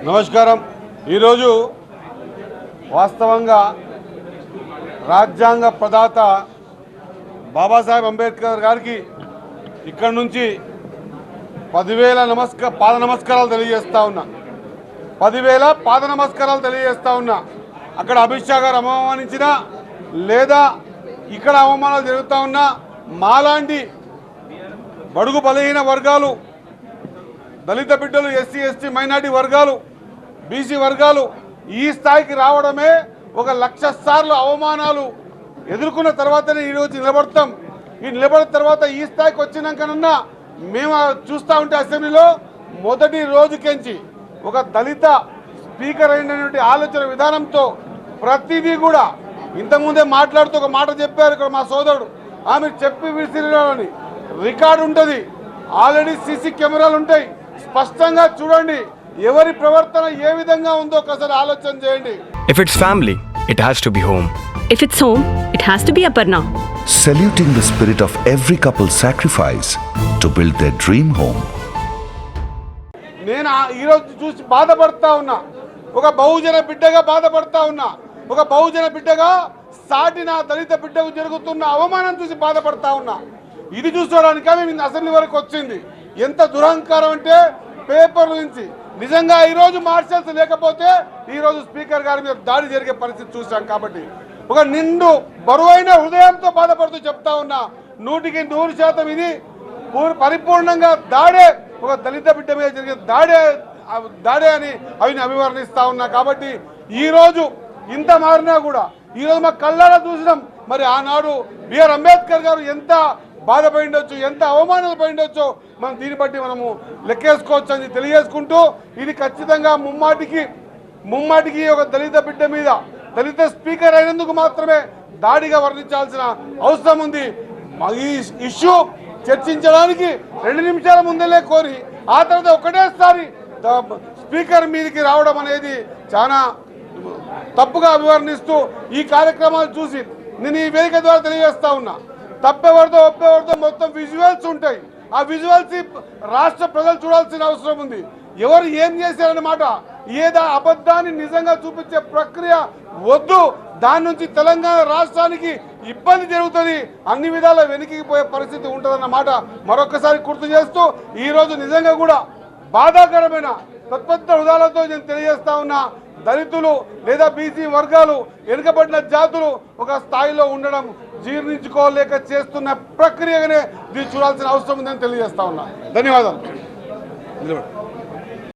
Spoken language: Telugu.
నమస్కారం. ఈరోజు వాస్తవంగా రాజ్యాంగ ప్రదాత బాబాసాహెబ్ అంబేద్కర్ గారికి ఇక్కడ నుంచి 10,000 పాద నమస్కారాలు తెలియజేస్తా ఉన్నా. 10,000 పాద నమస్కారాలు తెలియజేస్తా ఉన్నా. అక్కడ అమిత్ షా గారు అవమానించినా లేదా ఇక్కడ అవమానాలు జరుగుతూ ఉన్నా మాలాంటి బడుగు బలహీన వర్గాలు, దళిత బిడ్డలు, ఎస్సీ ఎస్టీ మైనార్టీ వర్గాలు, బీసీ వర్గాలు ఈ స్థాయికి రావడమే 1,00,000 సార్లు అవమానాలు ఎదుర్కొన్న తర్వాతనే ఈరోజు నిలబడతాం. ఈ నిలబడిన తర్వాత ఈ స్థాయికి వచ్చినాకనన్నా మేము చూస్తూ ఉంటే అసెంబ్లీలో మొదటి రోజుకెంచి ఒక దళిత స్పీకర్ అయినటువంటి ఆలోచన విధానంతో ప్రతిదీ కూడా ఇంతకుముందే మాట్లాడుతూ ఒక మాట చెప్పారు ఇక్కడ మా సోదరుడు, ఆమె చెప్పి విసిరని రికార్డు ఉంటుంది, ఆల్రెడీ సీసీ కెమెరాలు ఉంటాయి, స్పష్టంగా చూడండి ఎవరి ప్రవర్తన ఏ విధంగా ఉందో ఒకసారి ఆలోచన చేయండి. If it's family, it has to be home. If it's home, it has to be Aparna. Saluting the spirit of every couple's sacrifice to build their dream home. నేను ఈరోజు చూసి బాధపడతా ఉన్నా, ఒక బహుజన బిడ్డగా బాధపడతా ఉన్నా, ఒక బహుజన బిడ్డగా సాటి నా దళిత బిడ్డకు జరుగుతున్న అవమానం చూసి బాధపడతా ఉన్నా. ఇది చూసుకోవడానికి మేము అసెంబ్లీ వరకు వచ్చింది. ఎంత దురహంకారం అంటే పేపర్ల నుంచి నిజంగా ఈరోజు మార్షల్స్ లేకపోతే ఈరోజు స్పీకర్ గారి మీద దాడి జరిగే పరిస్థితి చూసాం. కాబట్టి ఒక నిండు బరువైన హృదయంతో బాధపడుతూ చెప్తా ఉన్నా, 100% ఇది పరిపూర్ణంగా దాడే, ఒక దళిత బిడ్డ మీద జరిగే దాడే అని అవిని అభివర్ణిస్తా ఉన్నా. కాబట్టి ఈరోజు ఇంత మారినా కూడా ఈరోజు మా కళ్ళారా చూసినాం. మరి ఆనాడు బిఆర్ అంబేద్కర్ గారు ఎంత బాధపడిండొచ్చు, ఎంత అవమానాలు పడిండొచ్చో మనం దీన్ని బట్టి మనము లెక్కేసుకోవచ్చు అని తెలియజేసుకుంటూ, ఇది ఖచ్చితంగా ముమ్మాటికి ఒక దళిత బిడ్డ మీద దళిత స్పీకర్ అయినందుకు మాత్రమే దాడిగా వర్ణించాల్సిన అవసరం ఉంది. ఈ ఇష్యూ చర్చించడానికి 2 నిమిషాల ముందలే కోరి ఆ తర్వాత ఒకటేసారి స్పీకర్ మీదకి రావడం అనేది చాలా తప్పుగా అభివర్ణిస్తూ ఈ కార్యక్రమాలు చూసి నేను ఈ వేదిక ద్వారా తెలియజేస్తా ఉన్నా, తప్పెవరితో ఒప్పెవరితో మొత్తం విజువల్స్ ఉంటాయి. ఆ విజువల్స్ రాష్ట్ర ప్రజలు చూడాల్సిన అవసరం ఉంది. ఎవరు ఏం చేశారన్నమాట ఏదా అబద్ధాన్ని నిజంగా చూపించే ప్రక్రియ వద్దు. దాని నుంచి తెలంగాణ రాష్ట్రానికి ఇబ్బంది జరుగుతుంది, అన్ని విధాలా వెనక్కిపోయే పరిస్థితి ఉంటుందన్నమాట మరొకసారి గుర్తు చేస్తూ, ఈరోజు నిజంగా కూడా బాధాకరమైన తత్పత్ర హృదయాలతో నేను తెలియజేస్తా ఉన్నా, దళితులు లేదా బీసీ వర్గాలు, వెనుకబడిన జాతులు ఒక స్థాయిలో ఉండడం జీర్ణించుకోలేక చేస్తున్న ప్రక్రియగానే దీన్ని చూడాల్సిన అవసరం ఉందని తెలియజేస్తా ఉన్నా. ధన్యవాదాలు.